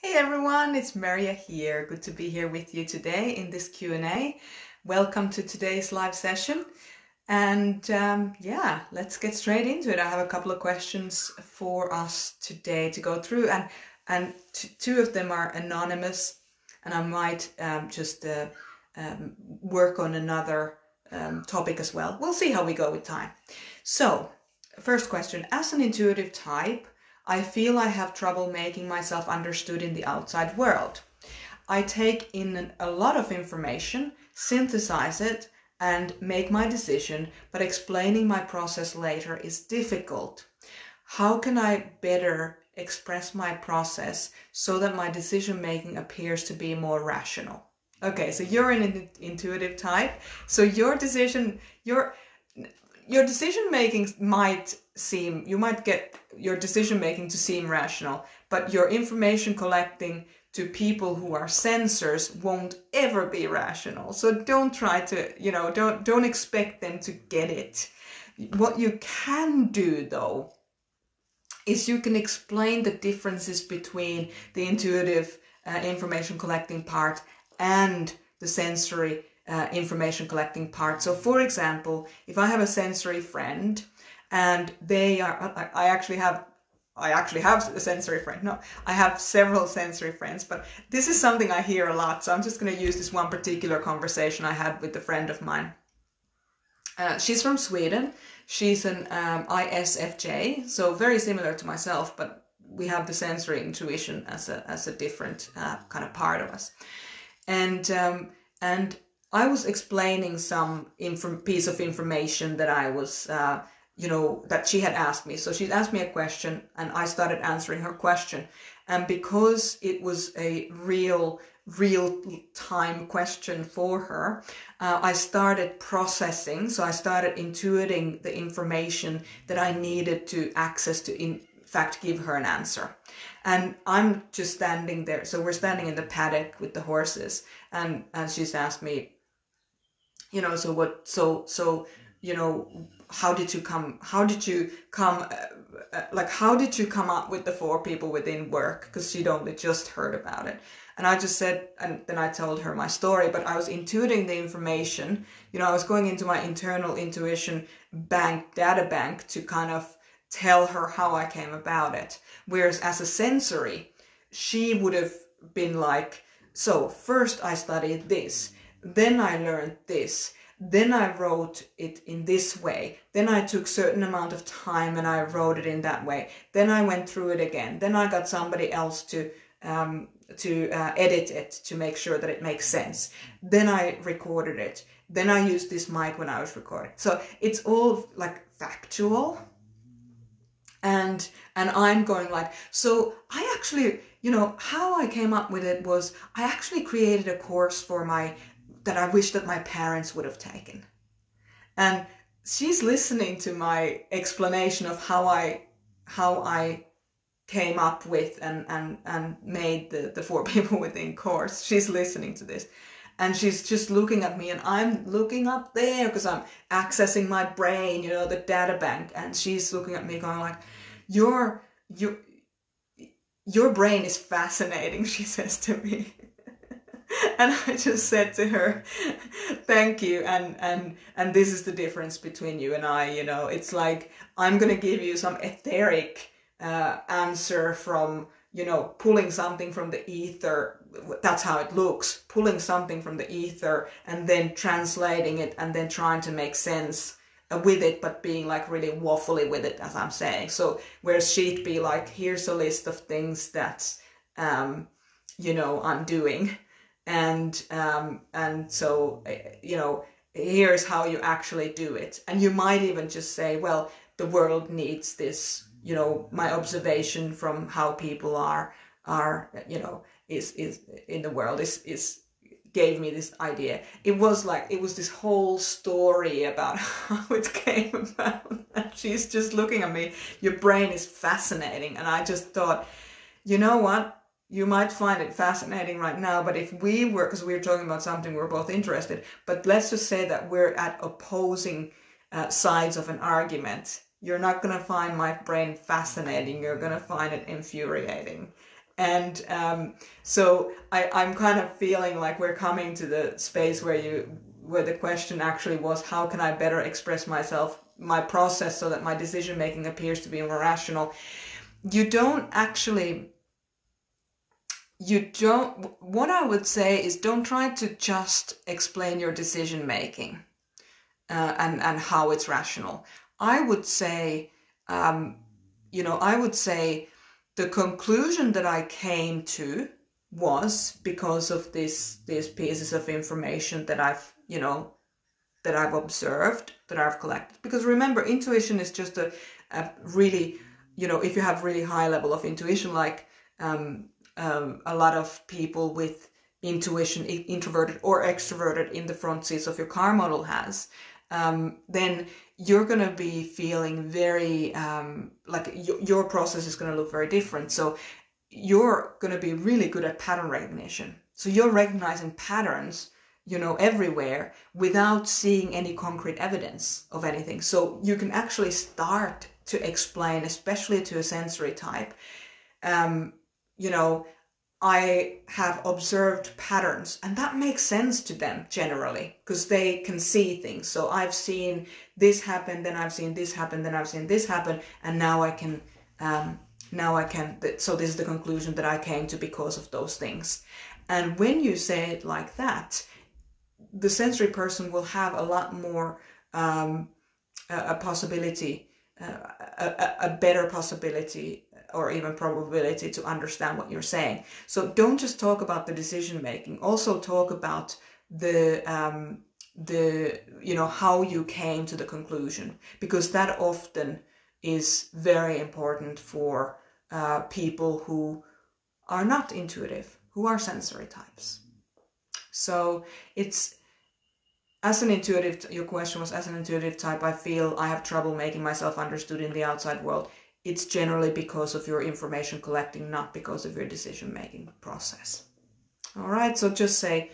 Hey everyone, it's Maria here. Good to be here with you today in this Q&A. Welcome to today's live session. And yeah, let's get straight into it. I have a couple of questions for us today to go through, and two of them are anonymous, and I might just work on another topic as well. We'll see how we go with time. So, first question. As an intuitive type, I feel I have trouble making myself understood in the outside world. I take in a lot of information, synthesize it, and make my decision, but explaining my process later is difficult. How can I better express my process so that my decision making appears to be more rational? Okay, so you're an intuitive type, so your decision making might seem, you might get your decision making to seem rational, but your information collecting to people who are sensors won't ever be rational. So don't try to, don't expect them to get it. What you can do though is you can explain the differences between the intuitive information collecting part and the sensory information collecting part. So for example, if I have a sensory friend and I actually have a sensory friend. No, I have several sensory friends, but this is something I hear a lot. So I'm just going to use this one particular conversation I had with a friend of mine. She's from Sweden. She's an ISFJ, so very similar to myself, but we have the sensory intuition as a different kind of part of us. And I was explaining some piece of information that I was, that she had asked me. So she'd asked me a question and I started answering her question. And because it was a real time question for her, I started processing. So I started intuiting the information that I needed to access to, in fact, give her an answer. And I'm just standing there. So we're standing in the paddock with the horses, and she's asked me, how did you come up with the 4 people within work? Because she'd only just heard about it. And I just said, and then I told her my story, but I was intuiting the information. I was going into my internal intuition data bank to kind of tell her how I came about it. Whereas as a sensory, she would have been like, so first I studied this, then I learned this, then I wrote it in this way, then I took certain amount of time and I wrote it in that way, then I went through it again, then I got somebody else to edit it to make sure that it makes sense, then I recorded it, then I used this mic when I was recording. So it's all like factual, and I'm going like, so I actually, how I came up with it was I actually created a course that I wish that my parents would have taken. And she's listening to my explanation of how I came up with and made the 4 people within course. She's listening to this. And she's just looking at me, and I'm looking up there because I'm accessing my brain, the data bank. And she's looking at me going like, your brain is fascinating, she says to me. And I just said to her, thank you. And this is the difference between you and I, it's like, I'm going to give you some etheric answer from, pulling something from the ether. That's how it looks, pulling something from the ether and then translating it and then trying to make sense with it, but being like really waffly with it, as I'm saying. So whereas she'd be like, here's a list of things that, I'm doing. And so, here's how you actually do it. And you might even just say, well, the world needs this, my observation from how people are, is in the world is gave me this idea. It was this whole story about how it came about. And she's just looking at me, your brain is fascinating. And I just thought, you know what? You might find it fascinating right now, but if we were, because we were talking about something we're both interested, but let's just say that we're at opposing sides of an argument. You're not going to find my brain fascinating. You're going to find it infuriating. And so I'm kind of feeling like we're coming to the space where the question actually was, how can I better express myself, my process, so that my decision making appears to be more rational. What I would say is, don't try to just explain your decision making and how it's rational. I would say, the conclusion that I came to was because of these pieces of information that I've observed, that I've collected. Because remember, intuition is just a really, if you have really high level of intuition, like a lot of people with intuition, introverted or extroverted, in the front seats of your car model has, then you're going to be feeling very, your process is going to look very different. So you're going to be really good at pattern recognition. So you're recognizing patterns, everywhere, without seeing any concrete evidence of anything. So you can actually start to explain, especially to a sensory type, I have observed patterns, and that makes sense to them generally, because they can see things. So I've seen this happen, then I've seen this happen, then I've seen this happen, and now I can, so this is the conclusion that I came to because of those things. And when you say it like that, the sensory person will have a lot more, a possibility, a better possibility, or even probability to understand what you're saying. So don't just talk about the decision making. Also talk about the how you came to the conclusion, because that often is very important for people who are not intuitive, who are sensory types. So it's, as an intuitive, your question was, as an intuitive type, I feel I have trouble making myself understood in the outside world. It's generally because of your information collecting, not because of your decision-making process. All right, so just say,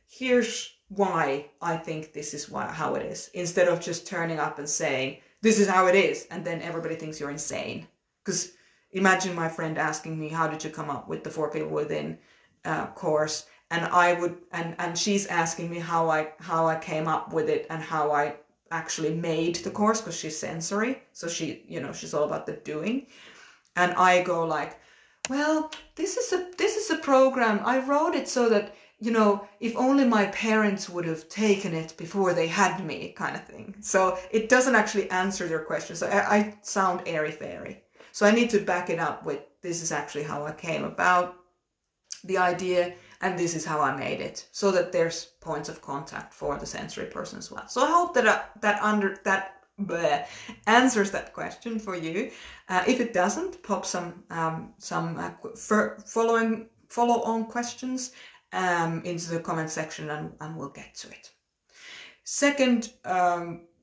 here's why I think this is how it is, instead of just turning up and saying, this is how it is, and then everybody thinks you're insane. Because imagine my friend asking me, how did you come up with the 4 People Within course? And and she's asking me how I came up with it and how I actually made the course, because she's sensory, so she's all about the doing. And I go like, well, this is a program. I wrote it so that, if only my parents would have taken it before they had me, kind of thing. So it doesn't actually answer your question. So I sound airy-fairy. So I need to back it up with, this is actually how I came about the idea, and this is how I made it, so that there's points of contact for the sensory person as well. So I hope that answers that question for you. If it doesn't, pop some follow-on questions into the comment section, and we'll get to it. Second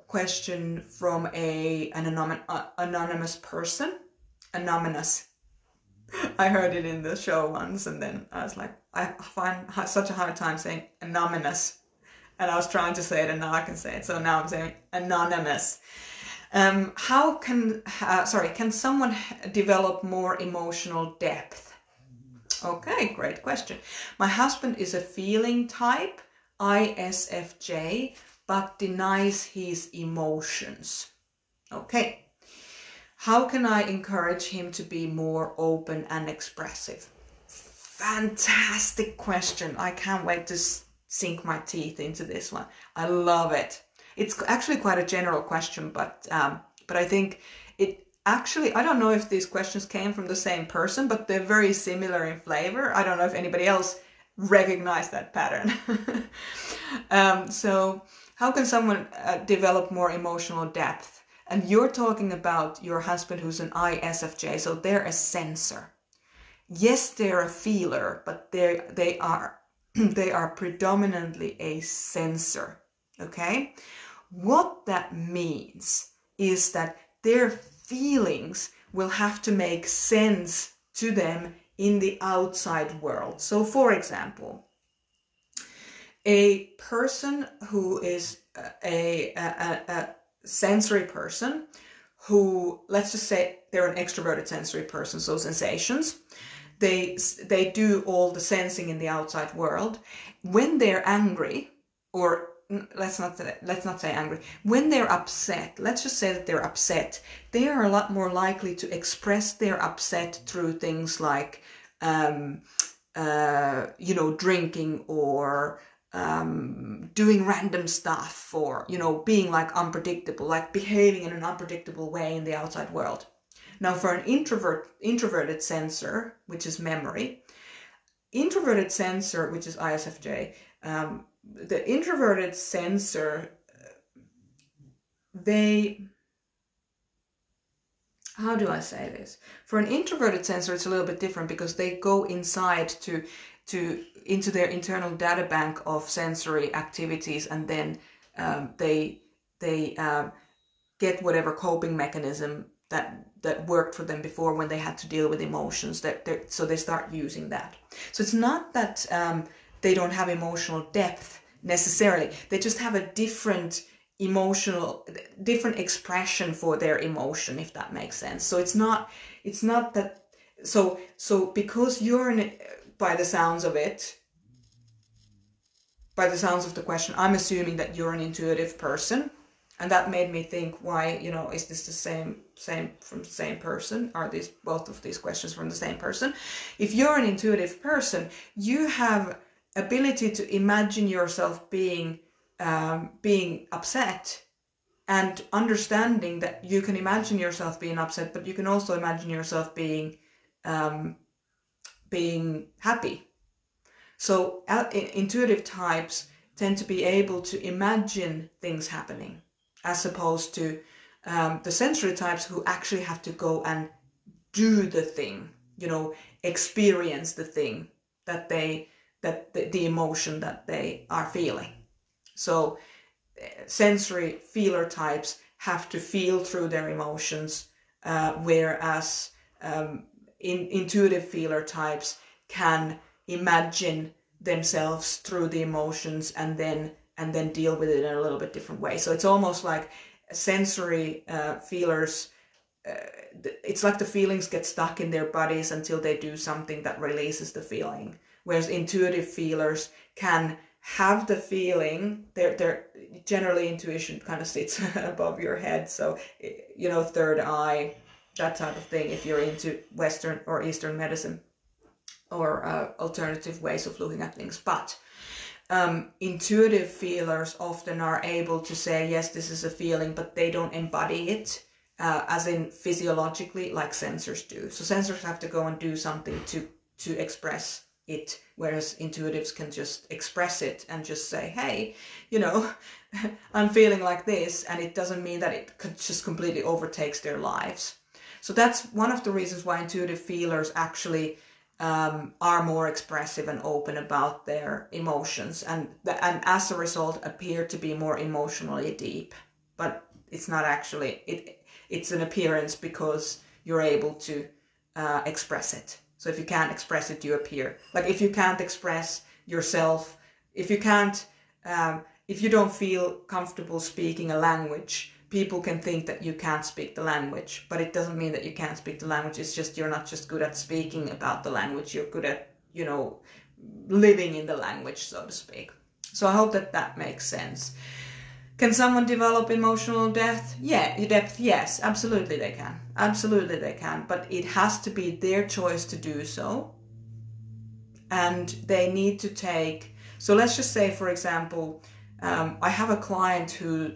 question from an anonymous person. Anonymous. I heard it in the show once, and then I was like, I find such a hard time saying anonymous, and I was trying to say it, and now I can say it. So now I'm saying anonymous. Can someone develop more emotional depth? Okay, great question. My husband is a feeling type, ISFJ, but denies his emotions. Okay. How can I encourage him to be more open and expressive? Fantastic question. I can't wait to sink my teeth into this one. I love it. It's actually quite a general question, but I think it actually, I don't know if these questions came from the same person, but they're very similar in flavor. I don't know if anybody else recognized that pattern. So how can someone develop more emotional depth? And you're talking about your husband who's an ISFJ, so they're a sensor. Yes, they're a feeler, but they are predominantly a sensor. Okay? What that means is that their feelings will have to make sense to them in the outside world. So for example, a person who is a sensory person who, let's just say they're an extroverted sensory person, so sensations, They do all the sensing in the outside world. When they're angry, or let's not say angry, when they're upset, let's just say that they're upset, they are a lot more likely to express their upset through things like drinking, or doing random stuff, or being like unpredictable, like behaving in an unpredictable way in the outside world. Now, for an introverted sensor, which is memory, introverted sensor, which is ISFJ, the introverted sensor, how do I say this? For an introverted sensor, it's a little bit different, because they go inside into their internal data bank of sensory activities, and then they get whatever coping mechanism that worked for them before when they had to deal with emotions. So they start using that. So it's not that they don't have emotional depth necessarily. They just have a different expression for their emotion, if that makes sense. So it's not that. So because you're in it, by the sounds of the question, I'm assuming that you're an intuitive person. And that made me think, why, is this the same from the same person? Are these both of these questions from the same person? If you're an intuitive person, you have ability to imagine yourself being upset, and understanding that you can imagine yourself being upset, but you can also imagine yourself being happy. So intuitive types tend to be able to imagine things happening, as opposed to the sensory types, who actually have to go and do the thing, experience the thing the emotion that they are feeling. So sensory feeler types have to feel through their emotions, whereas intuitive feeler types can imagine themselves through the emotions and then deal with it in a little bit different way. So it's almost like sensory feelers, it's like the feelings get stuck in their bodies until they do something that releases the feeling. Whereas intuitive feelers can have the feeling, they're generally, intuition kind of sits above your head. So, third eye, that type of thing, if you're into Western or Eastern medicine, or alternative ways of looking at things. But intuitive feelers often are able to say, yes, this is a feeling, but they don't embody it, as in physiologically, like sensors do. So sensors have to go and do something to express it, whereas intuitives can just express it and just say, hey, I'm feeling like this, and it doesn't mean that it just completely overtakes their lives. So that's one of the reasons why intuitive feelers actually are more expressive and open about their emotions, and as a result appear to be more emotionally deep. But it's not actually, it's an appearance, because you're able to express it. So if you can't express it, you appear. Like if you can't express yourself, if you don't feel comfortable speaking a language, people can think that you can't speak the language, but it doesn't mean that you can't speak the language. It's just you're not just good at speaking about the language, you're good at, living in the language, so to speak. So I hope that makes sense. Can someone develop emotional depth? Yes, absolutely they can. Absolutely they can, but it has to be their choice to do so. And they need to take, so let's just say, for example, I have a client who,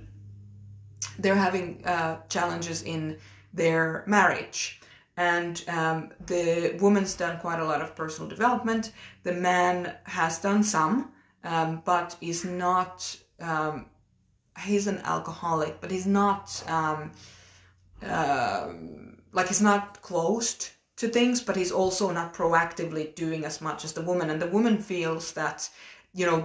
they're having challenges in their marriage, and the woman's done quite a lot of personal development. The man has done some, but is not, he's an alcoholic, but he's not he's not closed to things, but he's also not proactively doing as much as the woman. And the woman feels that,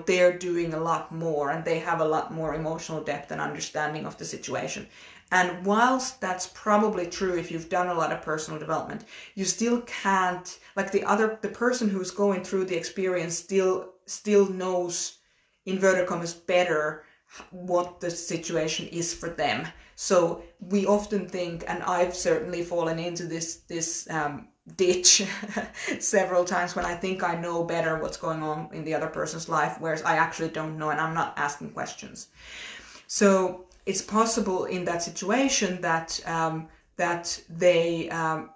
they're doing a lot more, and they have a lot more emotional depth and understanding of the situation. And whilst that's probably true if you've done a lot of personal development, you still can't, like the person who's going through the experience still knows, inverted commas, better what the situation is for them. So we often think, and I've certainly fallen into this ditch several times when I think I know better what's going on in the other person's life, whereas I actually don't know and I'm not asking questions. So it's possible in that situation that that they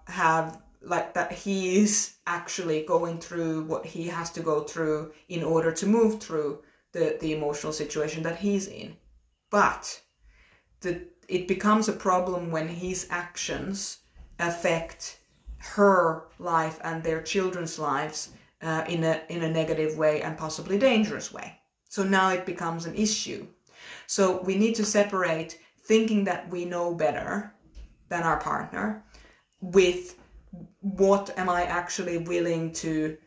have, like, that he is actually going through what he has to go through in order to move through the emotional situation that he's in. But it becomes a problem when his actions affect her life and their children's lives in a negative way and possibly dangerous way. So now it becomes an issue. So we need to separate thinking that we know better than our partner with what am I actually willing to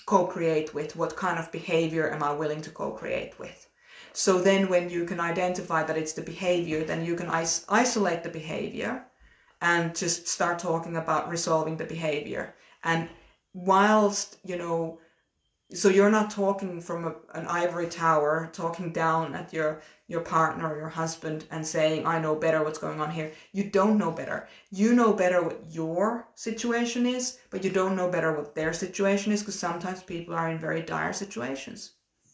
co-create with, what kind of behavior am I willing to co-create with. So then when you can identify that it's the behavior, then you can isolate the behavior and just start talking about resolving the behavior. And whilst, so you're not talking from an ivory tower, talking down at your partner or your husband and saying, I know better what's going on here. You don't know better. You know better what your situation is, but you don't know better what their situation is, because sometimes people are in very dire situations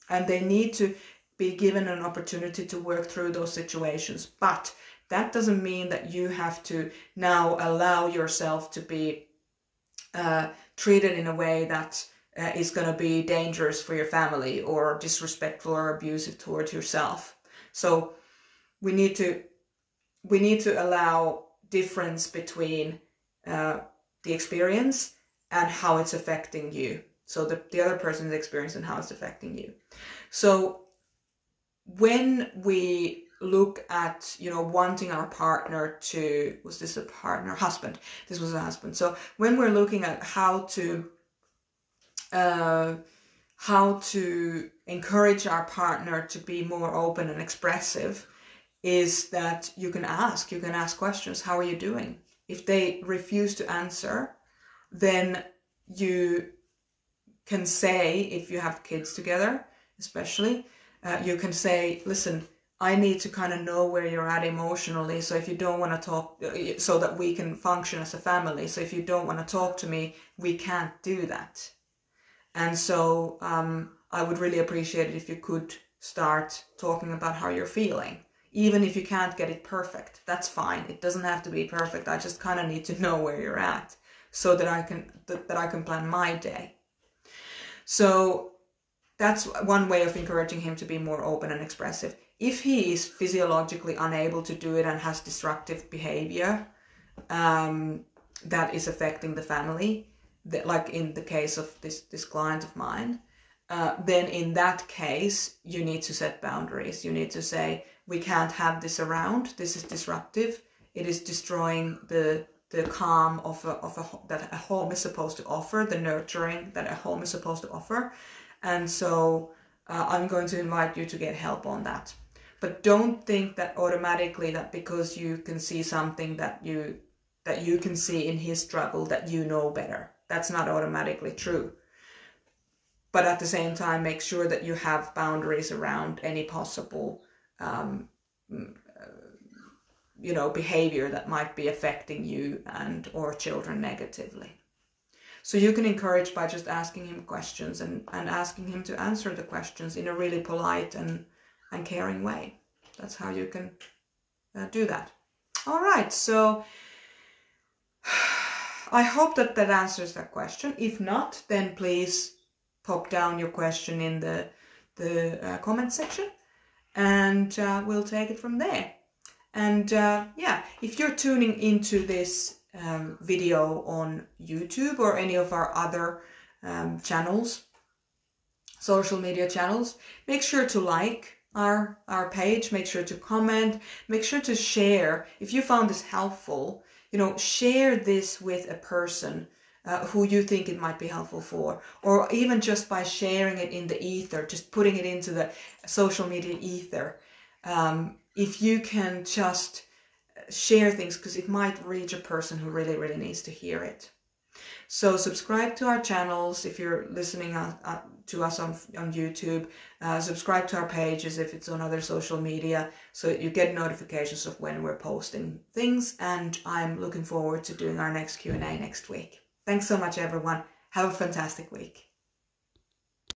and they need to be given an opportunity to work through those situations. But that doesn't mean that you have to now allow yourself to be treated in a way that is going to be dangerous for your family or disrespectful or abusive towards yourself. So we need to allow difference between the experience and how it's affecting you. So the other person's experience and how it's affecting you. So when we look at, wanting our partner to, was this a partner? Husband. This was a husband. So when we're looking at how to encourage our partner to be more open and expressive, is that you can ask questions. How are you doing? If they refuse to answer, then you can say, if you have kids together, especially, you can say, listen, I need to kind of know where you're at emotionally. So if you don't want to talk, so that we can function as a family. So if you don't want to talk to me, we can't do that. And so I would really appreciate it if you could start talking about how you're feeling. Even if you can't get it perfect, that's fine. It doesn't have to be perfect. I just kind of need to know where you're at so that I can plan my day. So that's one way of encouraging him to be more open and expressive. If he is physiologically unable to do it and has destructive behavior that is affecting the family, like in the case of this client of mine, then in that case, you need to set boundaries. You need to say, we can't have this around. This is disruptive. It is destroying the calm that a home is supposed to offer, the nurturing that a home is supposed to offer. And so I'm going to invite you to get help on that. But don't think that automatically that because you can see something that you can see in his struggle that you know better. That's not automatically true. But at the same time, make sure that you have boundaries around any possible behavior that might be affecting you and or children negatively. So you can encourage by just asking him questions and asking him to answer the questions in a really polite and caring way. That's how you can do that. All right, so I hope that answers that question. If not, then please pop down your question in the comment section, and we'll take it from there. And if you're tuning into this video on YouTube or any of our other channels, social media channels, make sure to like our page, make sure to comment, make sure to share. If you found this helpful, share this with a person who you think it might be helpful for, or even just by sharing it in the ether, just putting it into the social media ether. If you can just share things, because it might reach a person who really, really needs to hear it. So subscribe to our channels if you're listening to us on YouTube. Subscribe to our pages if it's on other social media, so that you get notifications of when we're posting things. And I'm looking forward to doing our next Q&A next week. Thanks so much, everyone. Have a fantastic week.